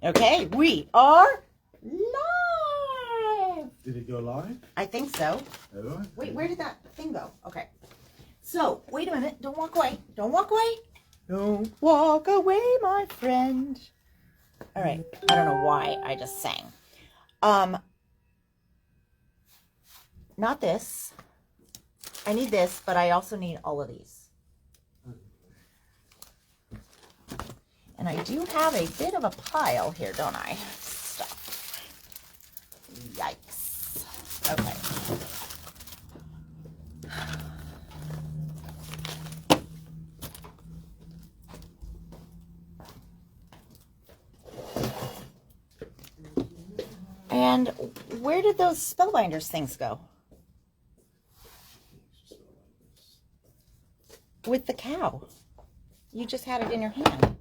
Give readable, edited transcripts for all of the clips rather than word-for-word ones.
Okay, we are live. Did it go live? I think so. All right. Wait, where did that thing go? Okay. So, wait a minute. Don't walk away. Don't walk away. Don't walk away, my friend. All right. I don't know why I just sang. Not this. I need this, but I also need all of these. And I do have a bit of a pile here, don't I? Stuff. Yikes. Okay. And where did those Spellbinders things go? With the cow. You just had it in your hand.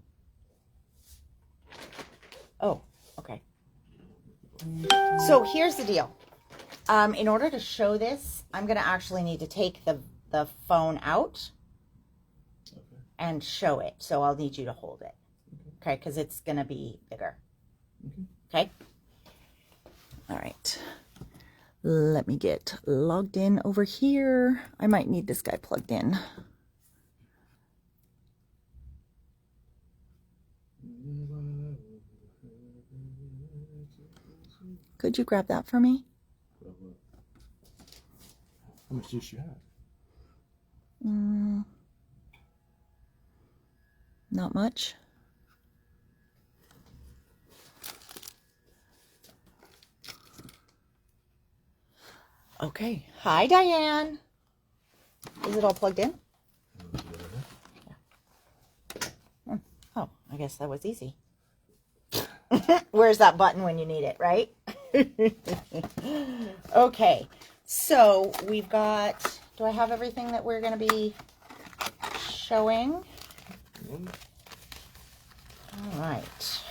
Oh, okay. So here's the deal. In order to show this, I'm going to actually need to take the phone out and show it. So I'll need you to hold it. Okay, because it's going to be bigger. Okay? All right. Let me get logged in over here. I might need this guy plugged in. Could you grab that for me? How much juice you have? Not much. Okay. Hi, Diane. Is it all plugged in? Yeah. Oh, I guess that was easy. Where's that button when you need it, right? Okay. So we've got, do I have everything that we're going to be showing? All right.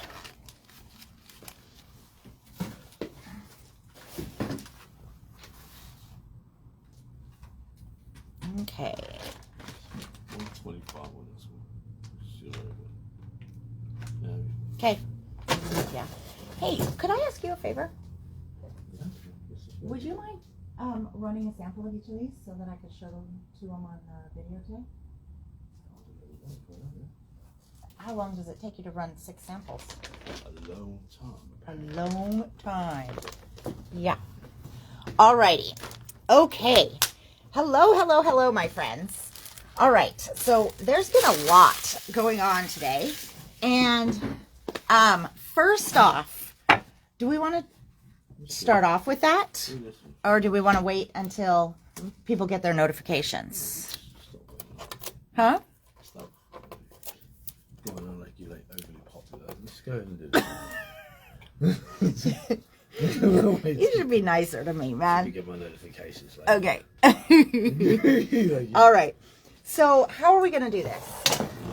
Okay. 125 on this one. Okay. Yeah. Hey, could I ask you a favor? Would you mind running a sample of each of these so that I could show them to them on video today? How long does it take you to run 6 samples? A long time. A long time. Yeah. Alrighty. Okay. Hello, my friends. All right. So there's been a lot going on today. And first off, do we want to start off with that? Or do we want to wait until people get their notifications? Huh? Stop. Going on like you're like overly popular. Let's go ahead and do it. You should be nicer to me, You man. get my notifications later. Okay. All right. So how are we going to do this?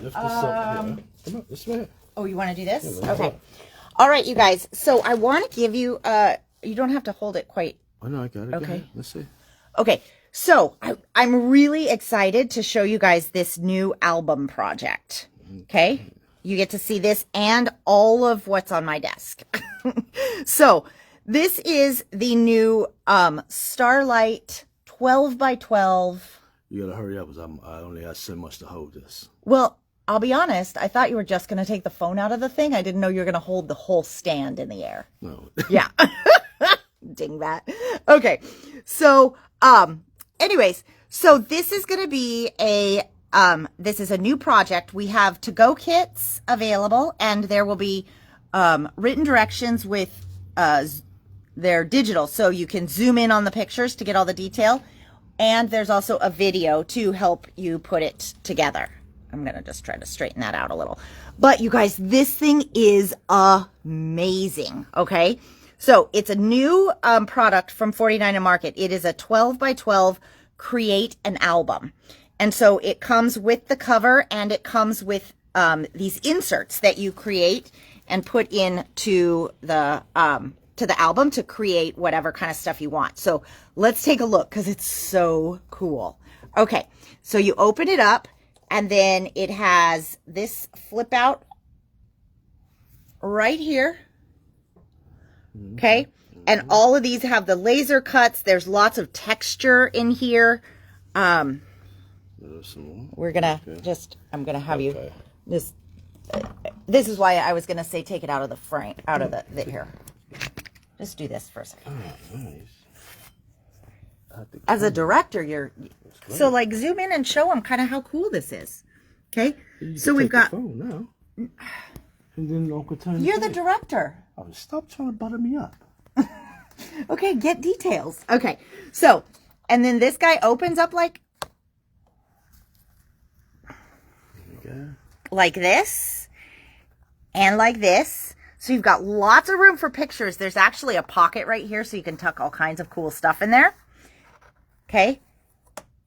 Lift this up here. Come on, this way. Oh, you want to do this? Yeah, let's Okay. go. All right, you guys. So I want to give you, you don't have to hold it quite. I know, I got it. Okay. Go ahead. Let's see. Okay. So I'm really excited to show you guys this new album project. Okay. You get to see this and all of what's on my desk. So this is the new Starlight 12 by 12. You gotta hurry up because I only have so much to hold this. Well, I'll be honest. I thought you were just going to take the phone out of the thing. I didn't know you were going to hold the whole stand in the air. No. Yeah. Dingbat. Okay. So, anyways, so this is going to be this is a new project. We have to-go kits available, and there will be, written directions with, they're digital, so you can zoom in on the pictures to get all the detail. And there's also a video to help you put it together. I'm going to just try to straighten that out a little. But you guys, this thing is amazing. Okay. So it's a new product from 49 and Market. It is a 12 by 12 create an album. And so it comes with the cover and it comes with these inserts that you create and put into the album to create whatever kind of stuff you want. So let's take a look because it's so cool. Okay. So you open it up and then it has this flip out right here. Okay. And all of these have the laser cuts. There's lots of texture in here. We're gonna I'm gonna have you this is why I was gonna say take it out of the frame, out of the here. Just do this for a second. Oh, nice. As a director, you're so like zoom in and show them kind of how cool this is. Okay, so we've got. Phone now. And then Uncle Tony. You're the director. Oh, stop trying to butter me up. Okay, get details. Okay, so and then this guy opens up like this and like this. So you've got lots of room for pictures. There's actually a pocket right here so you can tuck all kinds of cool stuff in there. Okay.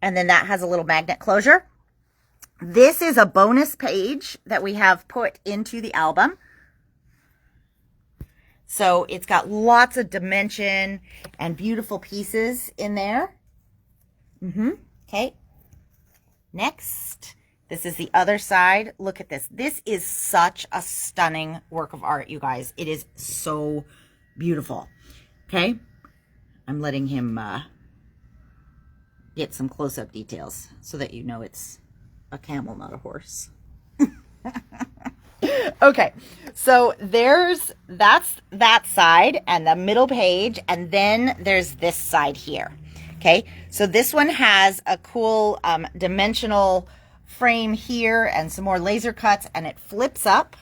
And then that has a little magnet closure. This is a bonus page that we have put into the album. So it's got lots of dimension and beautiful pieces in there. Okay. Next. This is the other side. Look at this. This is such a stunning work of art, you guys. It is so beautiful. Okay. I'm letting him get some close-up details so that you know it's a camel, not a horse. Okay. So that's that side and the middle page. And then there's this side here. Okay. So this one has a cool dimensional frame here and some more laser cuts, and it flips up,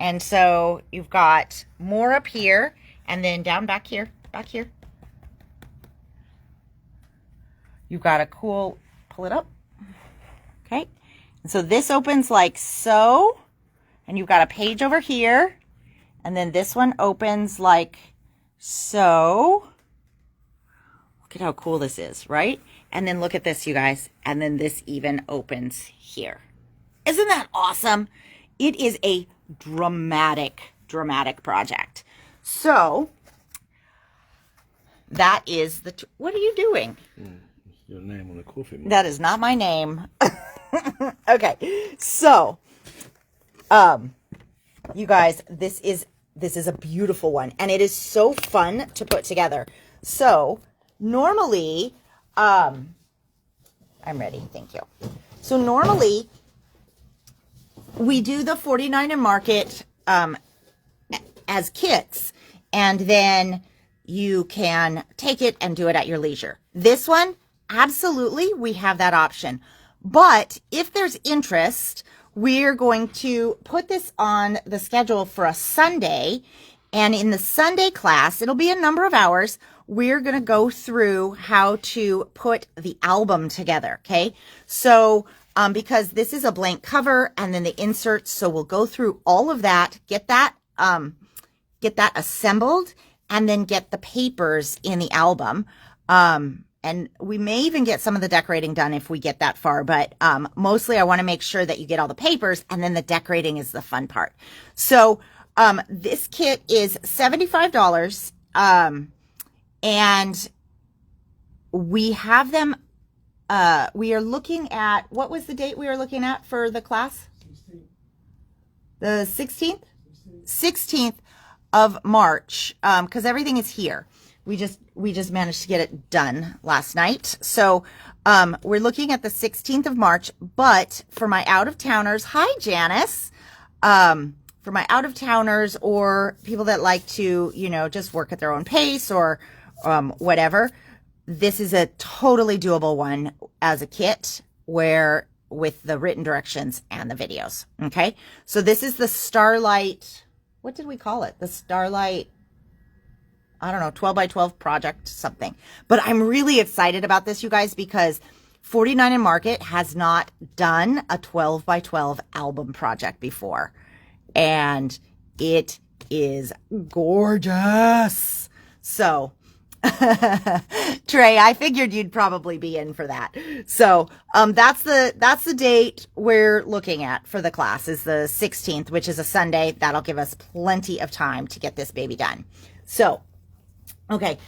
and so you've got more up here and then down back here you've got a cool, pull it up. Okay, and so this opens like so, and you've got a page over here, and then this one opens like so. Look at how cool this is, right? And then look at this, you guys. And then this even opens here. Isn't that awesome? It is a dramatic project. So that is what are you doing? Your name on the coffee mug. That is not my name. Okay. So, you guys, this is a beautiful one, and it is so fun to put together. So normally, I'm ready. Thank you. So normally we do the 49 and Market as kits, and then you can take it and do it at your leisure. This one, absolutely, we have that option. But if there's interest, we're going to put this on the schedule for a Sunday. And in the Sunday class, it'll be a number of hours. We're going to go through how to put the album together. Okay. So, because this is a blank cover and then the inserts. So we'll go through all of that, get that assembled, and then get the papers in the album. And we may even get some of the decorating done if we get that far, but, mostly I want to make sure that you get all the papers, and then the decorating is the fun part. So, this kit is $75. And we have them, we are looking at, what was the date we were looking at for the class? 16th. The 16th? 16th of March, because everything is here. We just managed to get it done last night. So, we're looking at the 16th of March, but for my out-of-towners, hi, Janice. For my out-of-towners or people that like to, just work at their own pace or whatever, this is a totally doable one as a kit where with the written directions and the videos. Okay. So this is the Starlight. What did we call it? The Starlight, I don't know, 12 by 12 project something. But I'm really excited about this, you guys, because 49 and Market has not done a 12 by 12 album project before. And it is gorgeous. So, Trey, I figured you'd probably be in for that. So, that's the date we're looking at for the class is the 16th, which is a Sunday. That'll give us plenty of time to get this baby done. So, okay.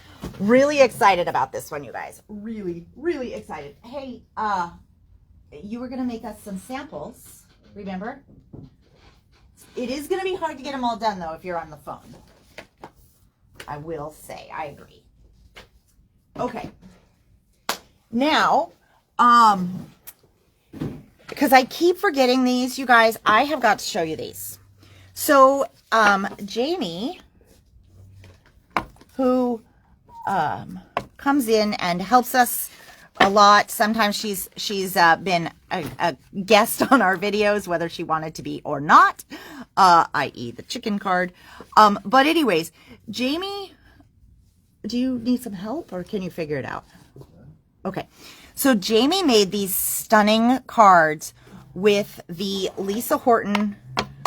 Really excited about this one, you guys. Really, really excited. Hey, you were going to make us some samples, remember? It is going to be hard to get them all done, though, if you're on the phone. I will say, I agree. Okay. Now, because I keep forgetting these, you guys, I have got to show you these. So, Jamie, who comes in and helps us a lot. Sometimes she's been a guest on our videos, whether she wanted to be or not, i.e. the chicken card. But anyways, Jamie, do you need some help or can you figure it out? Okay. So Jamie made these stunning cards with the Lisa Horton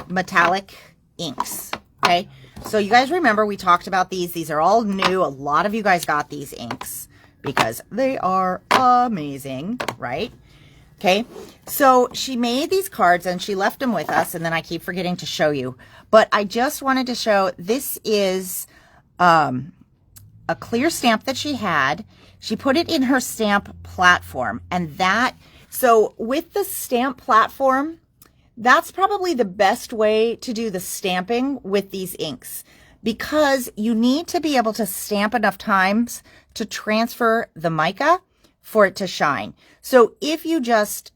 metallic inks. Okay. So you guys remember we talked about these. These are all new. A lot of you guys got these inks because they are amazing, right? Okay. So she made these cards and she left them with us, and then I keep forgetting to show you. But I just wanted to show, this is a clear stamp that she had. She put it in her stamp platform, and that, so with the stamp platform, that's probably the best way to do the stamping with these inks, because you need to be able to stamp enough times to transfer the mica for it to shine. So if you just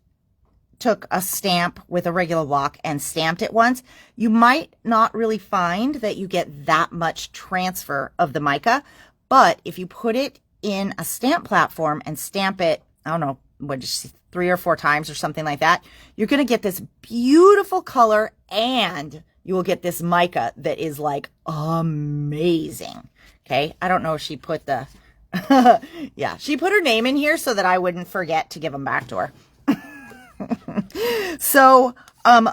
took a stamp with a regular block and stamped it once, you might not really find that you get that much transfer of the mica. But if you put it in a stamp platform and stamp it, I don't know, what, just 3 or 4 times or something like that, you're going to get this beautiful color, and you will get this mica that is like amazing. Okay. I don't know if she put the, yeah, she put her name in here so that I wouldn't forget to give them back to her. So,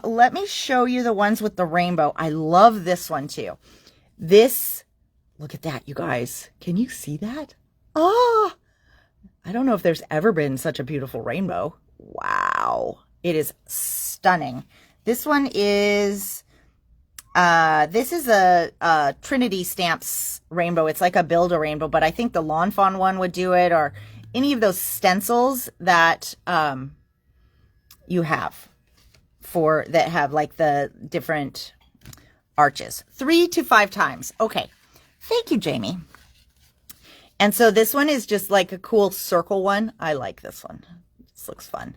let me show you the ones with the rainbow. I love this one too. This, look at that, you guys. Can you see that? Oh, I don't know if there's ever been such a beautiful rainbow. Wow. It is stunning. This one is, this is a Trinity Stamps rainbow. It's like a Build-A-Rainbow, but I think the Lawn Fawn one would do it, or any of those stencils that, you have that have like the different arches. 3 to 5 times. Okay. Thank you, Jamie. And so this one is just like a cool circle one. I like this one. This looks fun.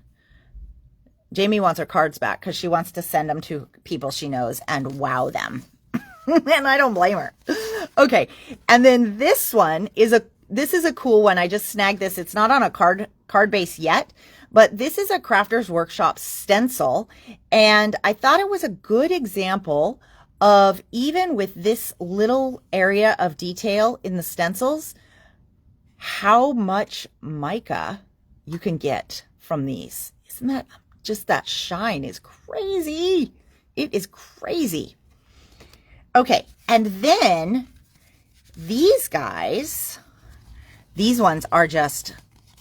Jamie wants her cards back because she wants to send them to people she knows and wow them. And I don't blame her. Okay. And then this one is this is a cool one. I just snagged this. It's not on a card base yet, but this is a Crafters Workshop stencil. And I thought it was a good example of, even with this little area of detail in the stencils, how much mica you can get from these. Isn't that just, that shine is crazy. It is crazy. Okay. And then these guys, these ones are just,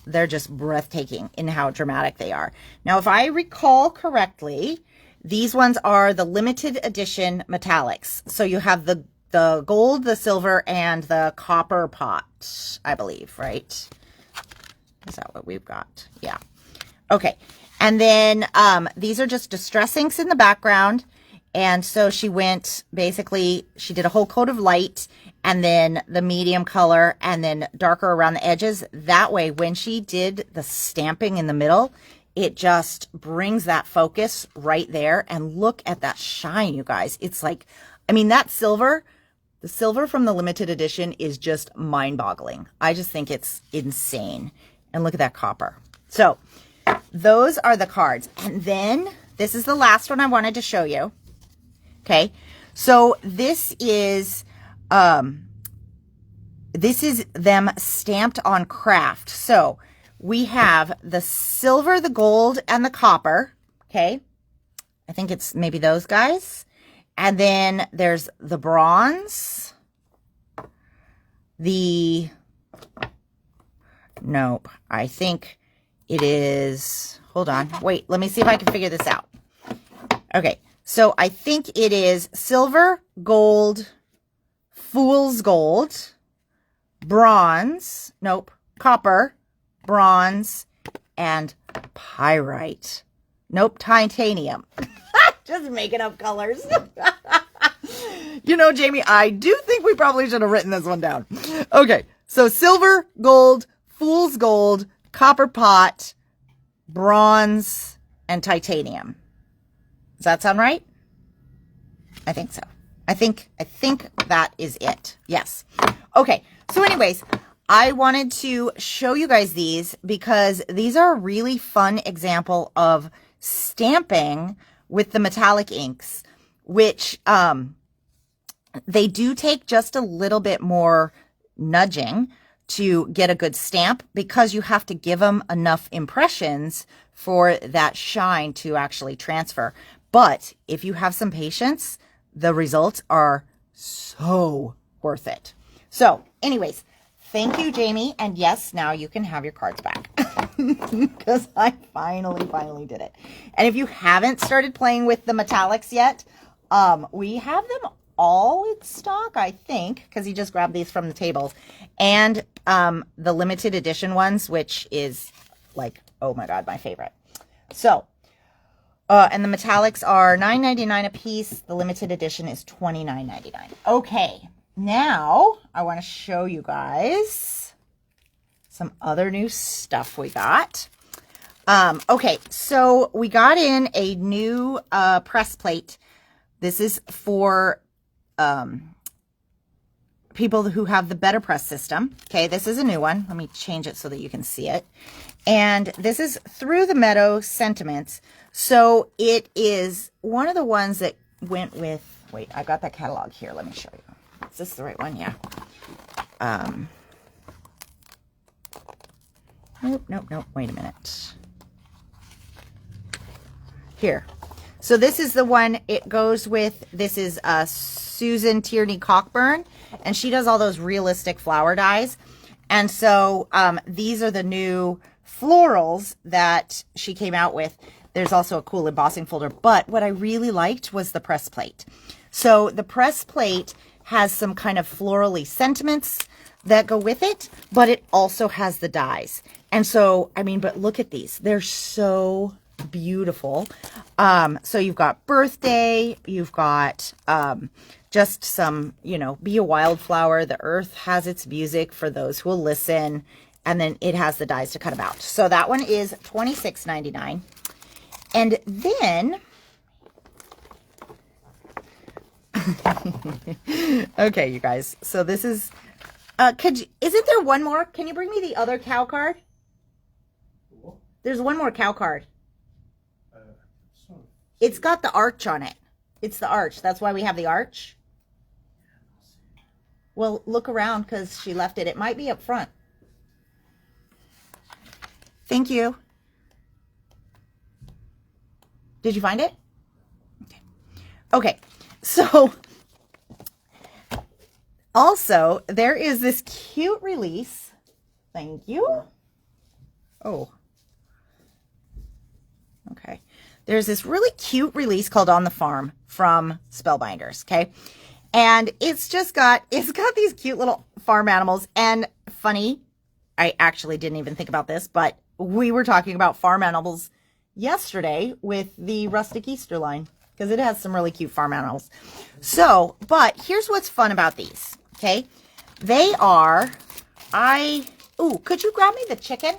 they're just breathtaking in how dramatic they are. Now, if I recall correctly, these ones are the limited edition metallics. So you have the gold, the silver, and the copper pot, I believe, right? Is that what we've got? Yeah. Okay. And then these are just distress inks in the background. And so she went, basically, she did a whole coat of light, and then the medium color, and then darker around the edges. That way, when she did the stamping in the middle, it just brings that focus right there. And look at that shine, you guys. It's like, I mean, that silver, the silver from the limited edition is just mind-boggling. I just think it's insane. And look at that copper. So those are the cards. And then this is the last one I wanted to show you. Okay. So this is them stamped on craft. So we have the silver, the gold, and the copper. Okay. I think it's maybe those guys. And then there's the bronze, nope, I think it is, hold on, wait, let me see if I can figure this out. Okay, so I think it is silver, gold, fool's gold, bronze, nope, copper, bronze, and pyrite. Nope, titanium. just making up colors. You know, Jamie, I do think we probably should have written this one down. Okay, so silver, gold, fool's gold, copper pot, bronze, and titanium. Does that sound right? I think so. I think that is it. Yes. Okay, so anyways, I wanted to show you guys these because these are a really fun example of stamping with the metallic inks, which they do take just a little bit more nudging to get a good stamp because you have to give them enough impressions for that shine to actually transfer. But if you have some patience, the results are so worth it. So anyways, thank you, Jamie. And yes, now you can have your cards back because I finally did it. And if you haven't started playing with the metallics yet, we have them all in stock, I think, because you just grabbed these from the tables, and the limited edition ones, which is like, oh my God, my favorite. So, and the metallics are $9.99 a piece. The limited edition is $29.99. Okay, now I want to show you guys some other new stuff we got. Okay, so we got in a new press plate. This is for people who have the Better Press system. Okay, this is a new one. Let me change it so that you can see it. And this is Through the Meadow Sentiments. So it is one of the ones that went with, wait, I've got that catalog here. Let me show you. Is this the right one? Yeah. Nope. Wait a minute. Here. So this is the one it goes with. This is Susan Tierney Cockburn, and she does all those realistic flower dies. And so these are the new florals that she came out with. There's also a cool embossing folder, but what I really liked was the press plate. So the press plate has some kind of florally sentiments that go with it, but it also has the dies. And so, I mean, but look at these. They're so beautiful. So you've got birthday, you've got just some, you know, be a wildflower. The earth has its music for those who will listen. And then it has the dies to cut them out. So that one is $26.99. And then, okay, you guys. So this is, isn't there one more? Can you bring me the other cow card? What? There's one more cow card. It's got the arch on it. It's the arch. That's why we have the arch. Well, look around because she left it. It might be up front. Thank you. Did you find it? Okay. So, also, there is this cute release. Thank you. Oh. Okay. There's this really cute release called On the Farm from Spellbinders, okay? And it's got these cute little farm animals. And funny, I actually didn't even think about this, but we were talking about farm animals yesterday with the Rustic Easter line because it has some really cute farm animals. So, but here's what's fun about these, okay? They are, could you grab me the chicken?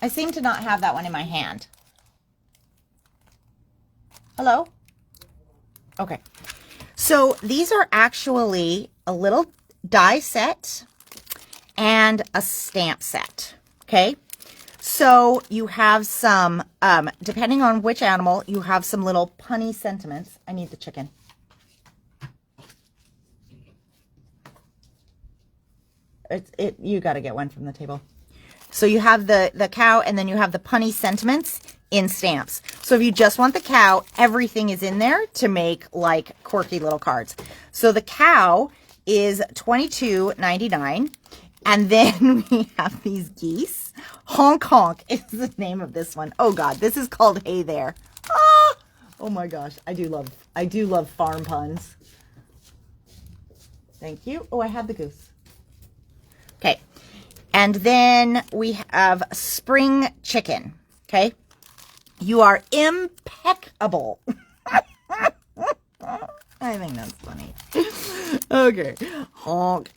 I seem to not have that one in my hand. Hello? Okay. So these are actually a little die set and a stamp set. Okay. So you have some, depending on which animal, you have some little punny sentiments. I need the chicken. You got to get one from the table. So you have the cow, and then you have the punny sentiments in stamps. So if you just want the cow, everything is in there to make like quirky little cards. So the cow is $22.99. And then we have these geese. Honk Honk is the name of this one. Oh God, this is called Hey There. Ah! Oh my gosh, I do love farm puns. Thank you. Oh, I had the goose. Okay. And then we have Spring Chicken. Okay. You are impeccable. I think that's funny. Okay. Honk.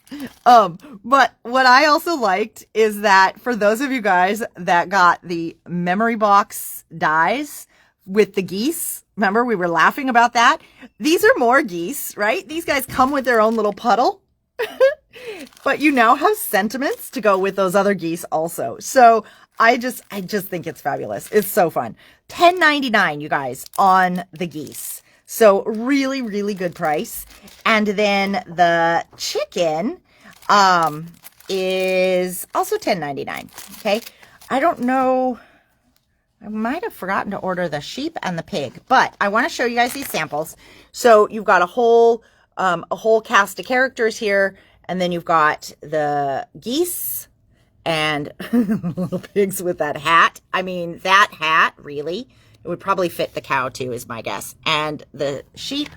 But what I also liked is that for those of you guys that got the memory box dies with the geese, remember we were laughing about that? These are more geese, right? These guys come with their own little puddle. But you now have sentiments to go with those other geese also. So I just think it's fabulous. It's so fun. $10.99, you guys, on the geese. So really, really good price. And then the chicken is also $10.99. Okay. I don't know. I might have forgotten to order the sheep and the pig, but I want to show you guys these samples. So you've got a whole cast of characters here, and then you've got the geese and little pigs with that hat. I mean, that hat, really. It would probably fit the cow too, is my guess. And the sheep.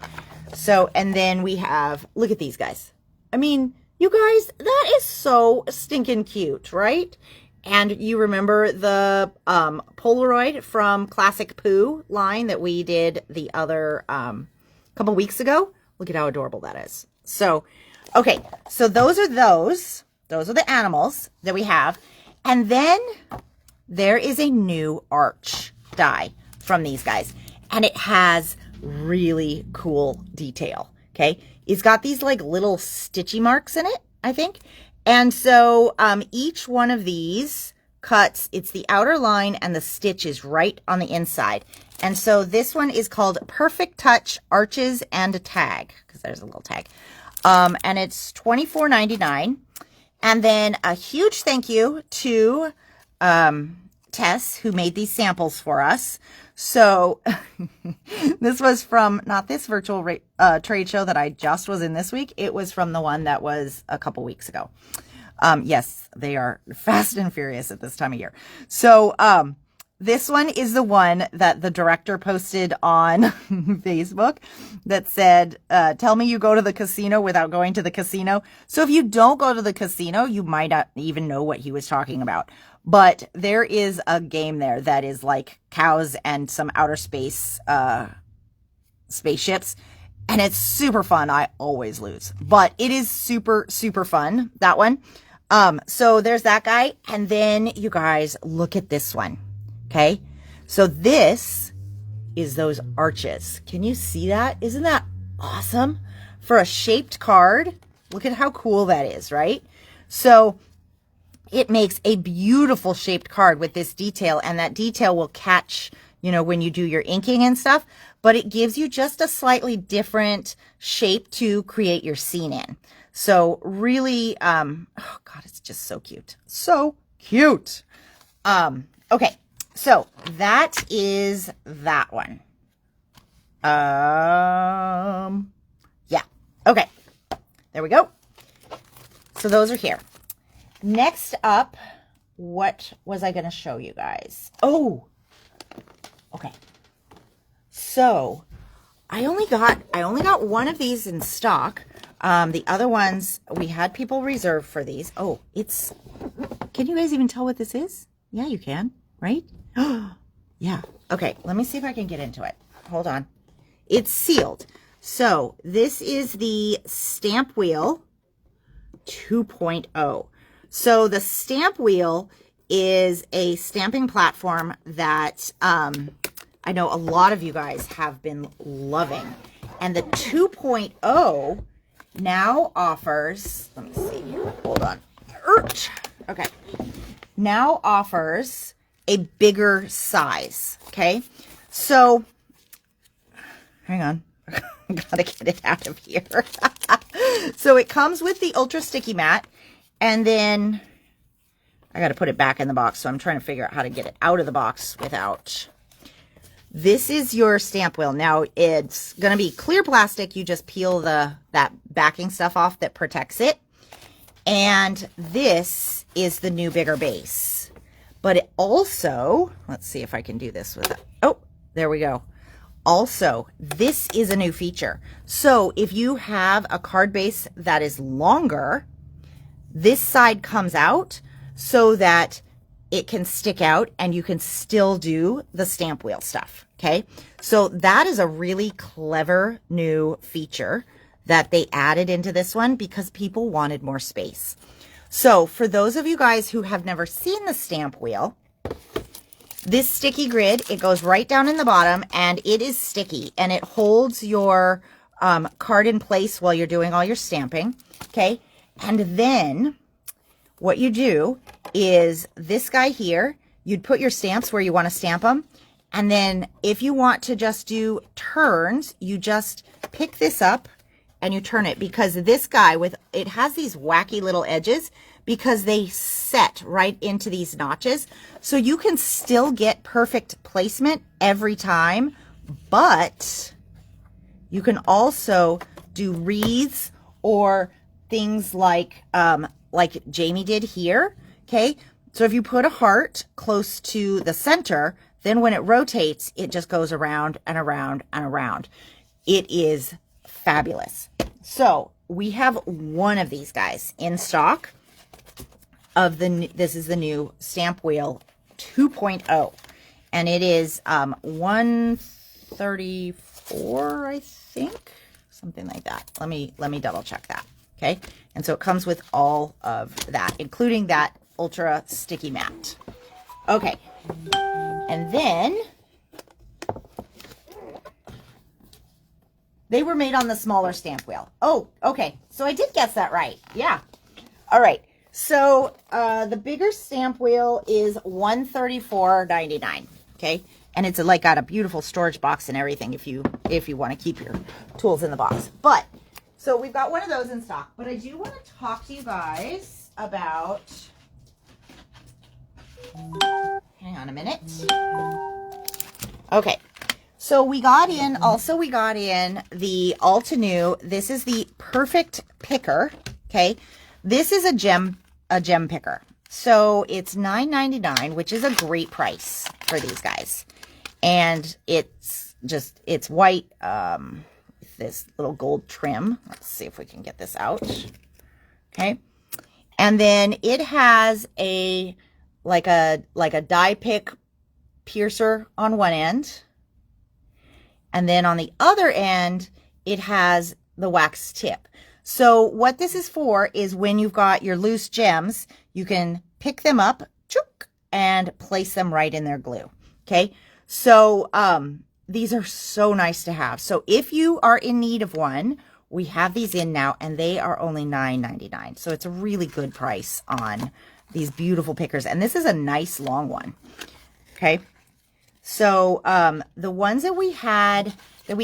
So, and then we have, look at these guys. I mean, you guys, that is so stinking cute, right? And you remember the Polaroid from Classic Pooh line that we did the other couple weeks ago? Look at how adorable that is. So, okay. So those are those. Those are the animals that we have. And then there is a new arch die from these guys, and it has really cool detail. Okay, it's got these like little stitchy marks in it, I think. And so each one of these cuts, it's the outer line and the stitch is right on the inside. And so this one is called Perfect Touch Arches and a Tag, because there's a little tag. And it's $24.99. And then a huge thank you to Tess, who made these samples for us. So this was from not this virtual trade show that I just was in this week. It was from the one that was a couple weeks ago. Yes, they are fast and furious at this time of year. So this one is the one that the director posted on Facebook that said, tell me you go to the casino without going to the casino. So if you don't go to the casino, you might not even know what he was talking about. But there is a game there that is like cows and some outer space spaceships. And it's super fun. I always lose. But it is super, super fun, that one. So there's that guy. And then you guys look at this one. Okay. So this is those arches. Can you see that? Isn't that awesome? For a shaped card. Look at how cool that is, right? So it makes a beautiful shaped card with this detail, and that detail will catch, you know, when you do your inking and stuff, but it gives you just a slightly different shape to create your scene in. So really, oh God, it's just so cute. So cute. Okay. So that is that one. Yeah. Okay. There we go. So those are here. Next up, what was I going to show you guys? Oh, okay. So I only got one of these in stock. The other ones, we had people reserve for these. Oh, can you guys even tell what this is? Yeah, you can, right? Yeah. Okay. Let me see if I can get into it. Hold on. It's sealed. So this is the Stamp Wheel 2.0. So the Stamp Wheel is a stamping platform that I know a lot of you guys have been loving. And the 2.0 now offers, let me see, hold on. Okay. Now offers a bigger size. Okay. So hang on. Gotta get it out of here. So it comes with the Ultra Sticky Mat. And then I got to put it back in the box. So I'm trying to figure out how to get it out of the box without. This is your stamp wheel. Now it's going to be clear plastic. You just peel that backing stuff off that protects it. And this is the new bigger base. But it also, let's see if I can do this with it. Oh, there we go. Also, this is a new feature. So if you have a card base that is longer, this side comes out so that it can stick out and you can still do the stamp wheel stuff. Okay. So that is a really clever new feature that they added into this one because people wanted more space. So for those of you guys who have never seen the stamp wheel, this sticky grid, it goes right down in the bottom and it is sticky and it holds your card in place while you're doing all your stamping. Okay. And then what you do is this guy here, you'd put your stamps where you want to stamp them. And then if you want to just do turns, you just pick this up and you turn it, because this guy it has these wacky little edges because they set right into these notches. So you can still get perfect placement every time, but you can also do wreaths or things like Jamie did here. Okay. So if you put a heart close to the center, then when it rotates, it just goes around and around and around. It is fabulous. So we have one of these guys in stock this is the new Stamp Wheel 2.0, and it is 134, I think, something like that. Let me double check that. Okay. And so it comes with all of that, including that ultra sticky mat. Okay. And then they were made on the smaller stamp wheel. Oh, okay. So I did guess that right. Yeah. All right. So the bigger stamp wheel is $134.99. Okay. And it's like got a beautiful storage box and everything if you want to keep your tools in the box. But so we've got one of those in stock. But I do want to talk to you guys about, hang on a minute. Okay. So we got in the Altenew. This is the Perfect Picker. Okay. This is a gem picker. So it's $9.99, which is a great price for these guys. And it's white, with this little gold trim. Let's see if we can get this out. Okay. And then it has like a die pick piercer on one end. And then on the other end, it has the wax tip. So what this is for is when you've got your loose gems, you can pick them up, chook, and place them right in their glue. Okay. So, these are so nice to have. So if you are in need of one, we have these in now and they are only $9.99. So it's a really good price on these beautiful pickers. And this is a nice long one. Okay. So, the ones that we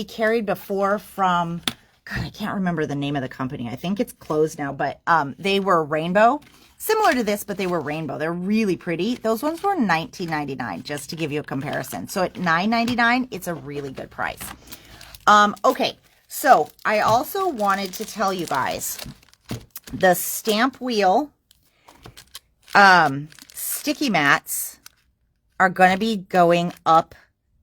carried before from, God, I can't remember the name of the company. I think it's closed now, but they were rainbow. Similar to this, but they were rainbow. They're really pretty. Those ones were $19.99, just to give you a comparison. So at $9.99, it's a really good price. Okay, so I also wanted to tell you guys, the Stamp Wheel sticky mats are going to be going up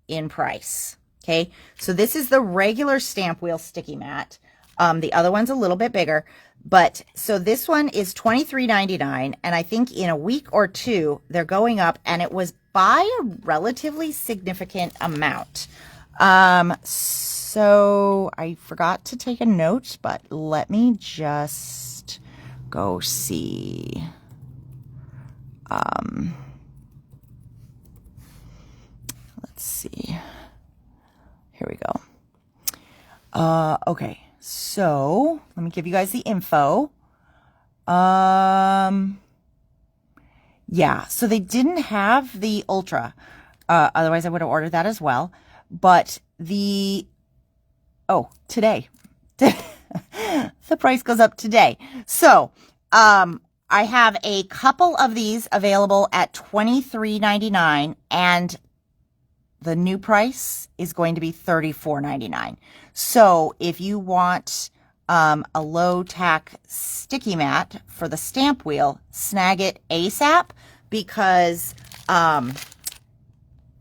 in price. Okay, so this is the regular Stamp Wheel sticky mat. The other one's a little bit bigger, but so this one is $23.99, and I think in a week or two they're going up, and it was by a relatively significant amount. So I forgot to take a note, but let me just go see. Let's see. Here we go. Okay, so let me give you guys the info. Yeah, so they didn't have the Ultra. Otherwise I would have ordered that as well. But today. The price goes up today. So, I have a couple of these available at $23.99, and the new price is going to be $34.99. So if you want a low tack sticky mat for the Stamp Wheel, snag it ASAP, because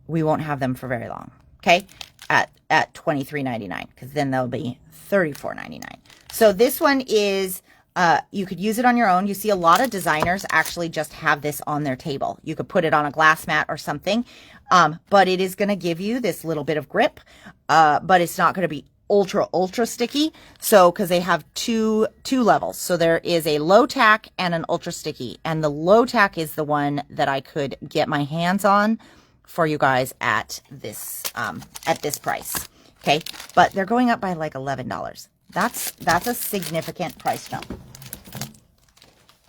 we won't have them for very long. Okay, at $23.99, because then they'll be $34.99. So this one is You could use it on your own. You see a lot of designers actually just have this on their table. You could put it on a glass mat or something, but it is going to give you this little bit of grip, but it's not going to be ultra sticky. So, because they have two levels. So there is a low tack and an ultra sticky, and the low tack is the one that I could get my hands on for you guys at this price. Okay. But they're going up by like $11. That's a significant price jump.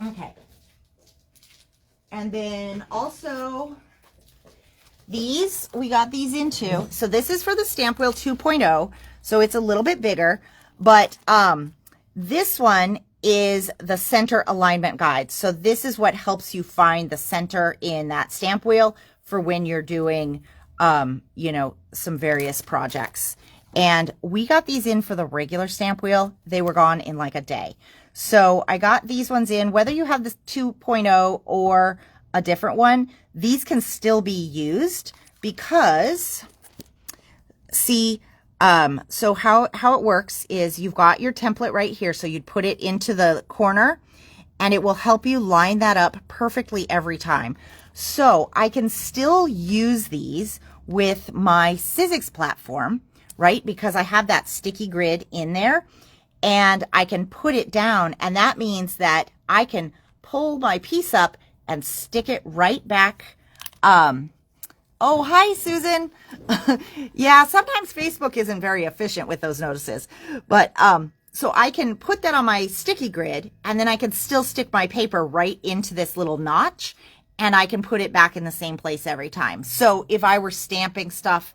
Okay. And then also these, we got these in too. So this is for the Stamp Wheel 2.0. So it's a little bit bigger, but this one is the center alignment guide. So this is what helps you find the center in that stamp wheel for when you're doing, you know, some various projects. And we got these in for the regular stamp wheel. They were gone in like a day. So I got these ones in, whether you have the 2.0 or a different one, these can still be used because, see, so how it works is you've got your template right here. So you'd put it into the corner and it will help you line that up perfectly every time. So I can still use these with my Sizzix platform, right? Because I have that sticky grid in there and I can put it down, and that means that I can pull my piece up and stick it right back. Oh, hi, Susan. Yeah, sometimes Facebook isn't very efficient with those notices, but so I can put that on my sticky grid, and then I can still stick my paper right into this little notch, and I can put it back in the same place every time. So if I were stamping stuff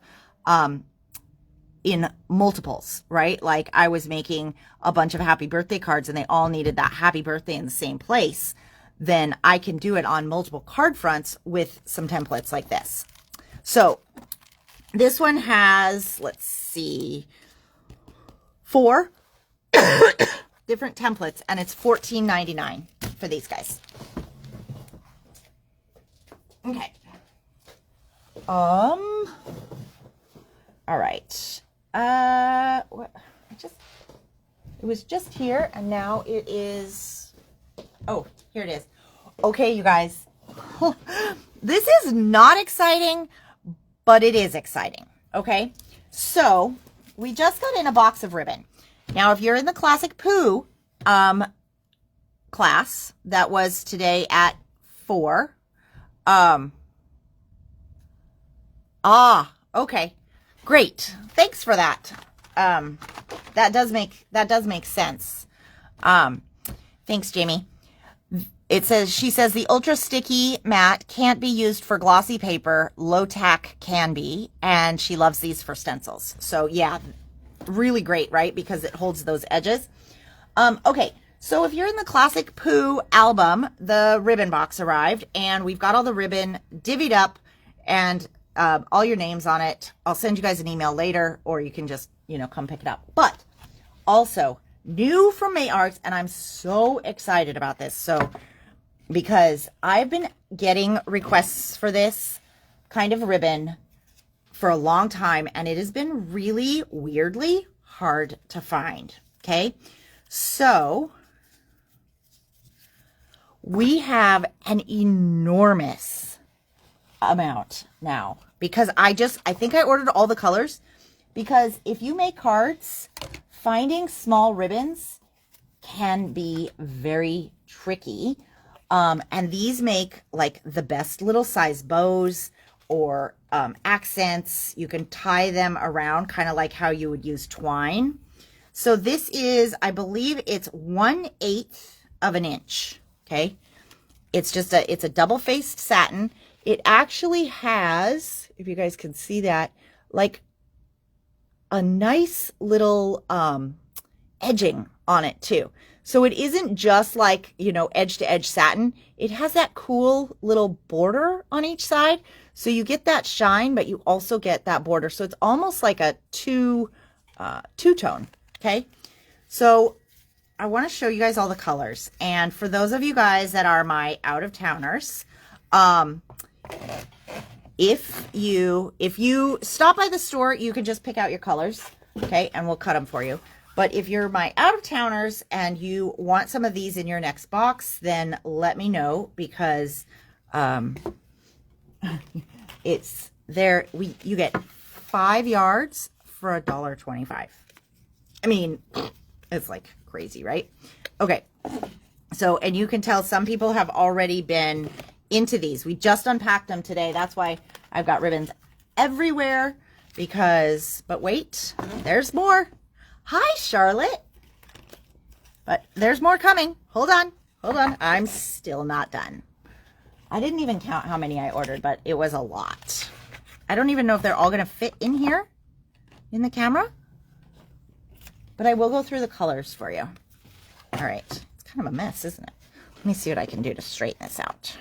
in multiples, right? Like I was making a bunch of happy birthday cards and they all needed that happy birthday in the same place, then I can do it on multiple card fronts with some templates like this. So this one has, let's see, 4 different templates, and it's $14.99 for these guys. Okay. All right. What? It was just here, and now it is. Oh, here it is. Okay, you guys. This is not exciting, but it is exciting. Okay, so we just got in a box of ribbon. Now, if you're in the Classic Pooh class, that was today at 4. Okay. Great. Thanks for that. That does make sense. Thanks, Jamie. She says the ultra sticky mat can't be used for glossy paper. Low tack can be, and she loves these for stencils. So yeah, really great, right? Because it holds those edges. Okay. So if you're in the Classic Pooh album, the ribbon box arrived, and we've got all the ribbon divvied up and all your names on it. I'll send you guys an email later, or you can just, come pick it up. But also new from May Arts, and I'm so excited about this. So, because I've been getting requests for this kind of ribbon for a long time, and it has been really weirdly hard to find. Okay. So we have an enormous amount now, because I think I ordered all the colors, because if you make cards, finding small ribbons can be very tricky. And these make like the best little size bows or accents. You can tie them around kind of like how you would use twine. So this is, I believe it's 1/8 of an inch. Okay. It's a double-faced satin. It actually has, if you guys can see that, like a nice little edging on it too. So it isn't just like, edge to edge satin. It has that cool little border on each side. So you get that shine, but you also get that border. So it's almost like a two-tone. Okay. So I want to show you guys all the colors. And for those of you guys that are my out-of-towners, if you stop by the store, you can just pick out your colors, okay, and we'll cut them for you. But if you're my out-of-towners and you want some of these in your next box, then let me know, because it's there. You get 5 yards for $1.25. I mean, it's like crazy, right? Okay. So, and you can tell some people have already been into these. We just unpacked them today. That's why I've got ribbons everywhere, because, but wait, there's more. Hi, Charlotte. But there's more coming. Hold on. Hold on. I'm still not done. I didn't even count how many I ordered, but it was a lot. I don't even know if they're all going to fit in here in the camera, but I will go through the colors for you. All right. It's kind of a mess, isn't it? Let me see what I can do to straighten this out.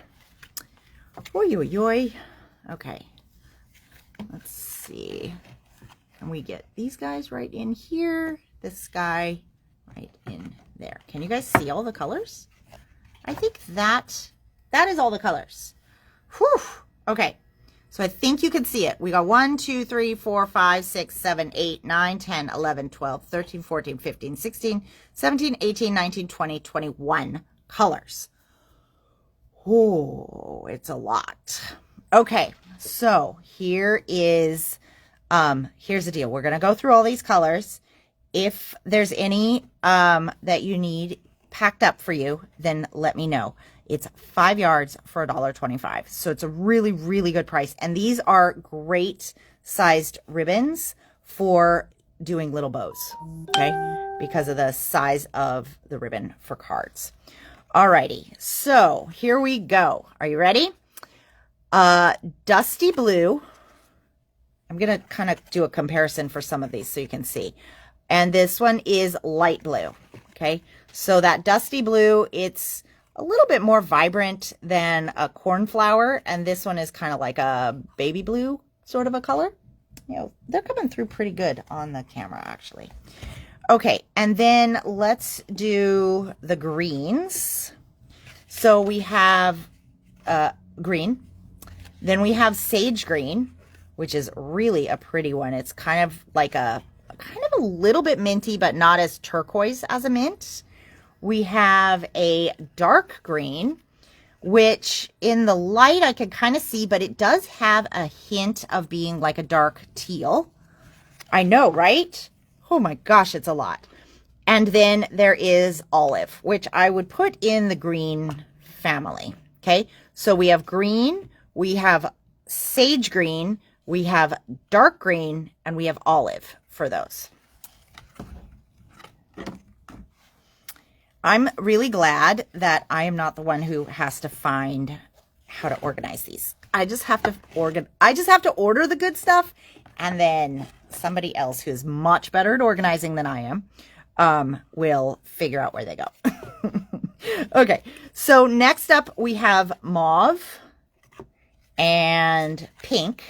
Oy, oy, oy. Okay. Let's see. Can we get these guys right in here? This guy right in there. Can you guys see all the colors? I think that is all the colors. Whew. Okay. So I think you can see it. We got 1, 2, 3, 4, 5, 6, 7, 8, 9, 10, 11, 12, 13, 14, 15, 16, 17, 18, 19, 20, 21 colors. Oh, it's a lot. Okay. So here is, here's the deal. We're going to go through all these colors. If there's any that you need packed up for you, then let me know. It's 5 yards for $1.25. So it's a really, really good price. And these are great sized ribbons for doing little bows, okay? Because of the size of the ribbon for cards. Alrighty, so here we go. Are you ready? Dusty blue. I'm going to kind of do a comparison for some of these so you can see. And this one is light blue. Okay. So that dusty blue, it's a little bit more vibrant than a cornflower. And this one is kind of like a baby blue sort of a color. You know, they're coming through pretty good on the camera, actually. Okay. And then let's do the greens. So we have green. Then we have sage green, which is really a pretty one. It's kind of like a little bit minty, but not as turquoise as a mint. We have a dark green, which in the light I can kind of see, but it does have a hint of being like a dark teal. I know, right? Oh my gosh, it's a lot. And then there is olive, which I would put in the green family. Okay, so we have green, we have sage green, we have dark green, and we have olive for those. I'm really glad that I am not the one who has to find how to organize these. I just have to order the good stuff, and then somebody else who's much better at organizing than I am will figure out where they go. Okay, so next up we have mauve and pink.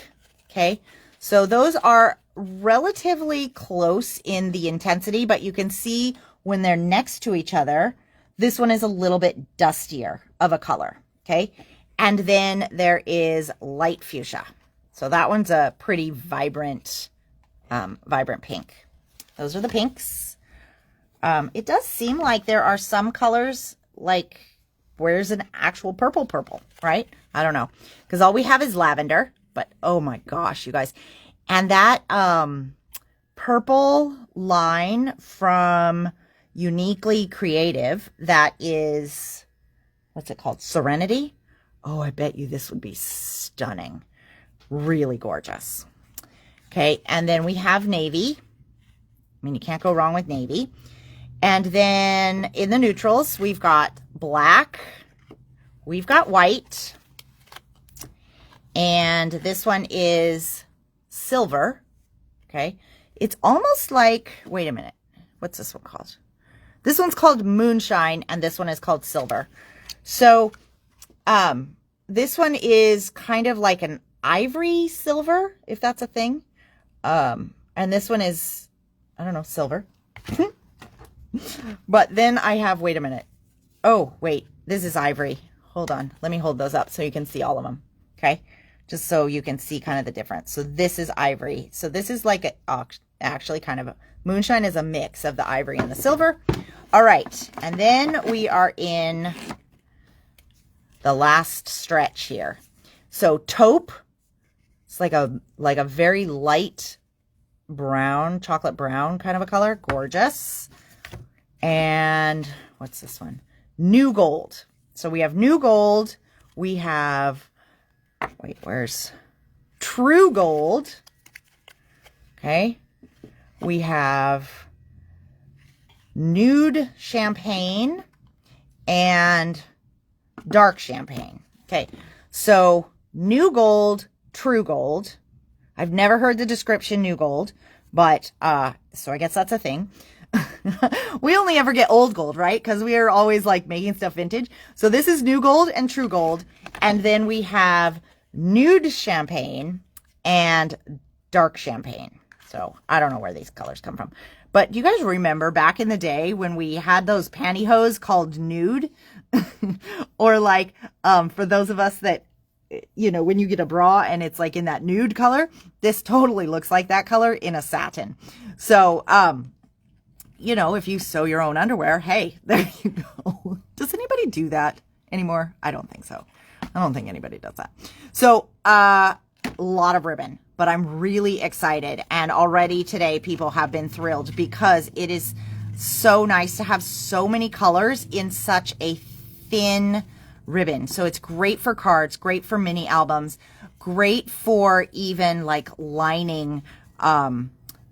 Okay, so those are relatively close in the intensity, but you can see when they're next to each other, this one is a little bit dustier of a color. Okay, and then there is light fuchsia. So that one's a pretty vibrant pink. Those are the pinks. It does seem like there are some colors, like where's an actual purple, right? I don't know, because all we have is lavender. But oh my gosh, you guys. And that purple line from Uniquely Creative, that is, what's it called? Serenity. Oh, I bet you this would be stunning. Really gorgeous. Okay, and then we have navy. I mean, you can't go wrong with navy. And then in the neutrals, we've got black. We've got white. And this one is silver. Okay. It's almost like, wait a minute. What's this one called? This one's called moonshine, and this one is called silver. So, this one is kind of like an ivory silver, if that's a thing. And this one is, I don't know, silver. But then I have, wait a minute. Oh, wait, this is ivory. Hold on. Let me hold those up so you can see all of them. Okay. Just so you can see kind of the difference. So this is ivory. So this is like a, Actually, kind of moonshine is a mix of the ivory and the silver. All right, and then we are in the last stretch here. So taupe, it's like a very light brown, chocolate brown kind of a color. Gorgeous. And what's this one? New gold. So we have new gold. We have, wait, where's true gold? Okay. We have nude champagne and dark champagne. Okay. So new gold, true gold. I've never heard the description new gold, but so I guess that's a thing. We only ever get old gold, right? Because we are always like making stuff vintage. So this is new gold and true gold. And then we have nude champagne and dark champagne. So I don't know where these colors come from. But do you guys remember back in the day when we had those pantyhose called nude? Or like, for those of us that, you know, when you get a bra and it's like in that nude color, this totally looks like that color in a satin. So, you know, if you sew your own underwear, hey, there you go. Does anybody do that anymore? I don't think so. I don't think anybody does that. So, a lot of ribbon, but I'm really excited. And already today people have been thrilled because it is so nice to have so many colors in such a thin ribbon. So it's great for cards, great for mini albums, great for even like lining,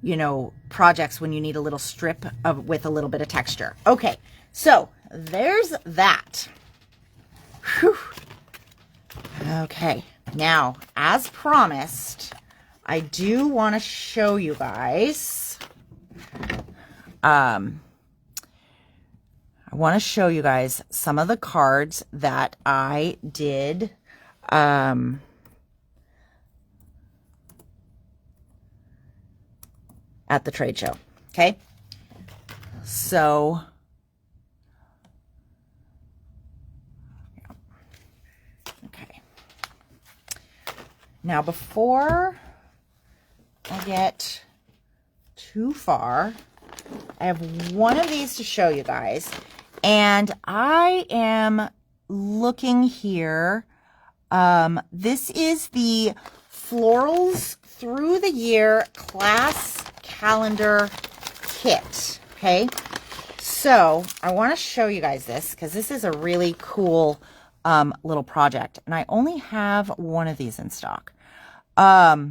you know, projects when you need a little strip of with a little bit of texture. Okay, so there's that. Whew. Okay, now as promised, I do want to show you guys. I want to show you guys some of the cards that I did. At the trade show. Okay. So, okay. Now, before I get too far, I have one of these to show you guys. And I am looking here. This is the Florals Through the Year Class Calendar Kit. Okay, so I want to show you guys this because this is a really cool little project, and I only have one of these in stock. But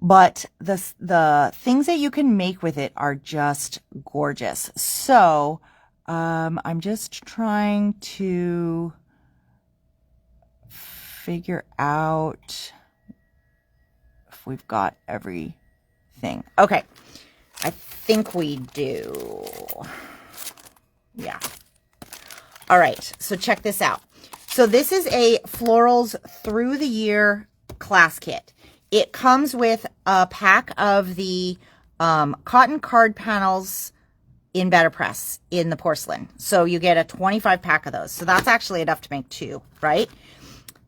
the things that you can make with it are just gorgeous. So I'm just trying to figure out if we've got everything. Okay, I think we do. Yeah. All right, so check this out. So this is a Florals Through the Year class kit. It comes with a pack of the cotton card panels in Betterpress in the porcelain. So you get a 25 pack of those. So that's actually enough to make 2, right?